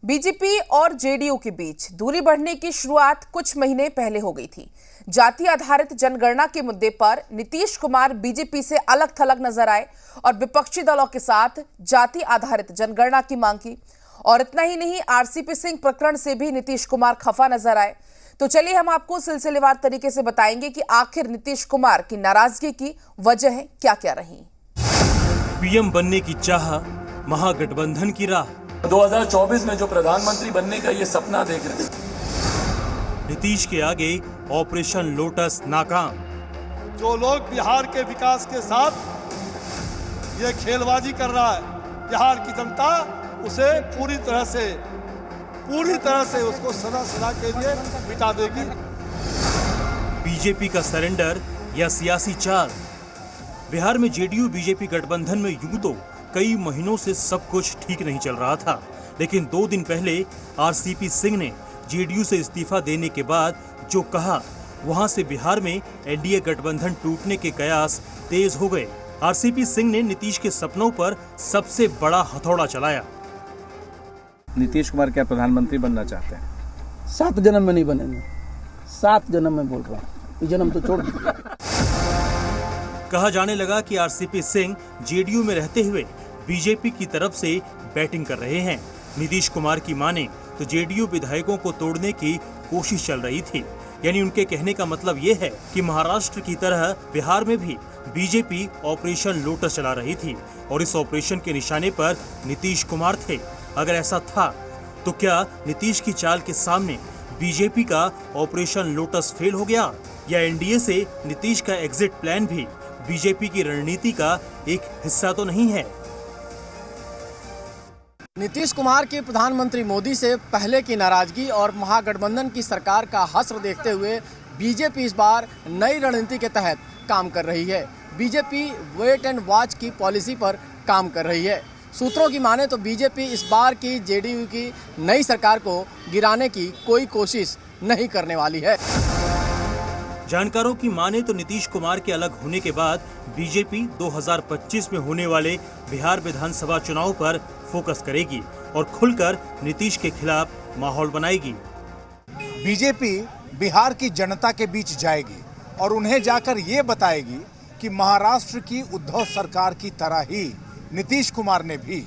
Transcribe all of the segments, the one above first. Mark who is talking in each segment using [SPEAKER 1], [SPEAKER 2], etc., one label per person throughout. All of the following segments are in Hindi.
[SPEAKER 1] बीजेपी और जेडीयू के बीच दूरी बढ़ने की शुरुआत कुछ महीने पहले हो गई थी। जाति आधारित जनगणना के मुद्दे पर नीतीश कुमार बीजेपी से अलग थलग नजर आए और विपक्षी दलों के साथ जाति आधारित जनगणना की मांग की। और इतना ही नहीं, आरसीपी सिंह प्रकरण से भी नीतीश कुमार खफा नजर आए। तो चलिए हम आपको सिलसिलेवार तरीके से बताएंगे कि आखिर नीतीश कुमार की नाराजगी की वजह क्या क्या रही।
[SPEAKER 2] पीएम बनने की चाह, महागठबंधन की राह,
[SPEAKER 3] 2024 में जो प्रधानमंत्री बनने का ये सपना देख रहे हैं।
[SPEAKER 2] नीतीश के आगे ऑपरेशन लोटस नाकाम।
[SPEAKER 4] जो लोग बिहार के विकास के साथ ये खेलबाजी कर रहा है, बिहार की जनता उसे पूरी तरह से उसको सदा के लिए मिटा देगी।
[SPEAKER 2] बीजेपी का सरेंडर या सियासी चाल। बिहार में जेडीयू बीजेपी गठबंधन में यूं तो कई महीनों से सब कुछ ठीक नहीं चल रहा था, लेकिन 2 दिन पहले आरसीपी सिंह ने जेडीयू से इस्तीफा देने के बाद जो कहा, वहां से बिहार में एनडीए गठबंधन टूटने के कयास तेज हो गए। आरसीपी सिंह ने नीतीश के सपनों पर सबसे बड़ा हथौड़ा चलाया।
[SPEAKER 5] नीतीश कुमार क्या प्रधानमंत्री बनना चाहते हैं?
[SPEAKER 6] 7 जन्म में नहीं बनेंगे। 7 जन्म में बोल रहा हूँ, ये जन्म तो छोड़ दीजिए।
[SPEAKER 2] कहा जाने लगा कि आरसीपी सिंह जेडीयू में रहते हुए बीजेपी की तरफ से बैटिंग कर रहे हैं। नीतीश कुमार की माने तो जेडीयू विधायकों को तोड़ने की कोशिश चल रही थी। यानी उनके कहने का मतलब ये है कि महाराष्ट्र की तरह बिहार में भी बीजेपी ऑपरेशन लोटस चला रही थी और इस ऑपरेशन के निशाने पर नीतीश कुमार थे। अगर ऐसा था तो क्या नीतीश की चाल के सामने बीजेपी का ऑपरेशन लोटस फेल हो गया, या एनडीए से नीतीश का एग्जिट प्लान भी बीजेपी की रणनीति का एक हिस्सा तो नहीं है?
[SPEAKER 6] नीतीश कुमार की प्रधानमंत्री मोदी से पहले की नाराजगी और महागठबंधन की सरकार का हश्र देखते हुए बीजेपी इस बार नई रणनीति के तहत काम कर रही है। बीजेपी वेट एंड वॉच की पॉलिसी पर काम कर रही है। सूत्रों की माने तो बीजेपी इस बार की जेडीयू की नई सरकार को गिराने की कोई कोशिश नहीं करने वाली है।
[SPEAKER 2] जानकारों की माने तो नीतीश कुमार के अलग होने के बाद बीजेपी 2025 में होने वाले बिहार विधानसभा चुनाव पर फोकस करेगी और खुलकर नीतीश के खिलाफ माहौल बनाएगी।
[SPEAKER 7] बीजेपी बिहार की जनता के बीच जाएगी और उन्हें जाकर ये बताएगी कि महाराष्ट्र की उद्धव सरकार की तरह ही नीतीश कुमार ने भी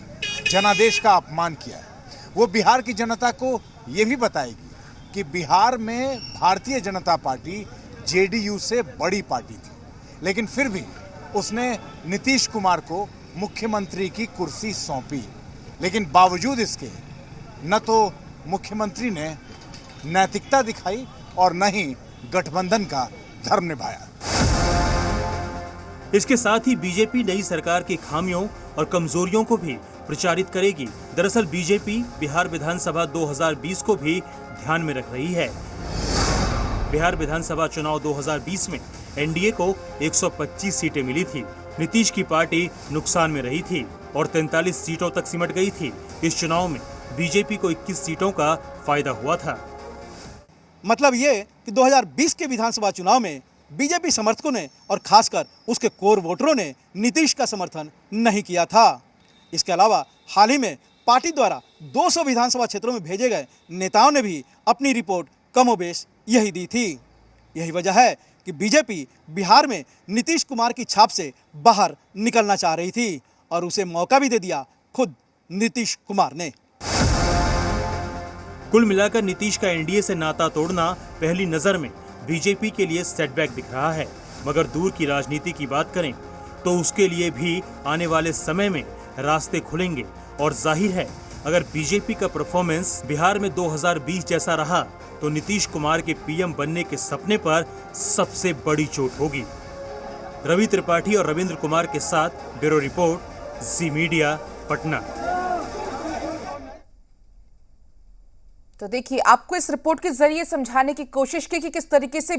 [SPEAKER 7] जनादेश का अपमान किया है। वो बिहार की जनता को ये भी बताएगी कि बिहार में भारतीय जनता पार्टी जेडीयू से बड़ी पार्टी थी, लेकिन फिर भी उसने नीतीश कुमार को मुख्यमंत्री की कुर्सी सौंपी। लेकिन बावजूद इसके न तो मुख्यमंत्री ने नैतिकता दिखाई और न ही गठबंधन का धर्म निभाया।
[SPEAKER 2] इसके साथ ही बीजेपी नई सरकार की खामियों और कमजोरियों को भी प्रचारित करेगी। दरअसल बीजेपी बिहार विधानसभा 2020 को भी ध्यान में रख रही है। बिहार विधानसभा चुनाव 2020 में एनडीए को 125 सीटें मिली थी। नीतीश की पार्टी नुकसान में रही थी और 43 सीटों तक सिमट गई थी। इस चुनाव में बीजेपी को 21 सीटों का फायदा हुआ था।
[SPEAKER 4] मतलब ये कि 2020 के विधानसभा चुनाव में बीजेपी समर्थकों ने और खासकर उसके कोर वोटरों ने नीतीश का समर्थन नहीं किया था। इसके अलावा हाल ही में पार्टी द्वारा 200 विधानसभा क्षेत्रों में भेजे गए नेताओं ने भी अपनी रिपोर्ट कमोबेश यही दी थी। यही वजह है कि बीजेपी बिहार में नीतीश कुमार की छाप से बाहर निकलना चाह रही थी और उसे मौका भी दे दिया खुद नीतीश कुमार ने।
[SPEAKER 2] कुल मिलाकर नीतीश का एनडीए से नाता तोड़ना पहली नजर में बीजेपी के लिए सेटबैक दिख रहा है, मगर दूर की राजनीति की बात करें तो उसके लिए भी आने वाले समय में रास्ते खुलेंगे। और जाहिर है, अगर बीजेपी का परफॉर्मेंस बिहार में 2020 जैसा रहा तो नीतीश कुमार के पीएम बनने के सपने पर सबसे बड़ी चोट होगी। रवि त्रिपाठी और रविंद्र कुमार के साथ ब्यूरो रिपोर्ट, जी मीडिया, पटना।
[SPEAKER 1] तो देखिए, आपको इस रिपोर्ट के जरिए समझाने की कोशिश की कि किस तरीके से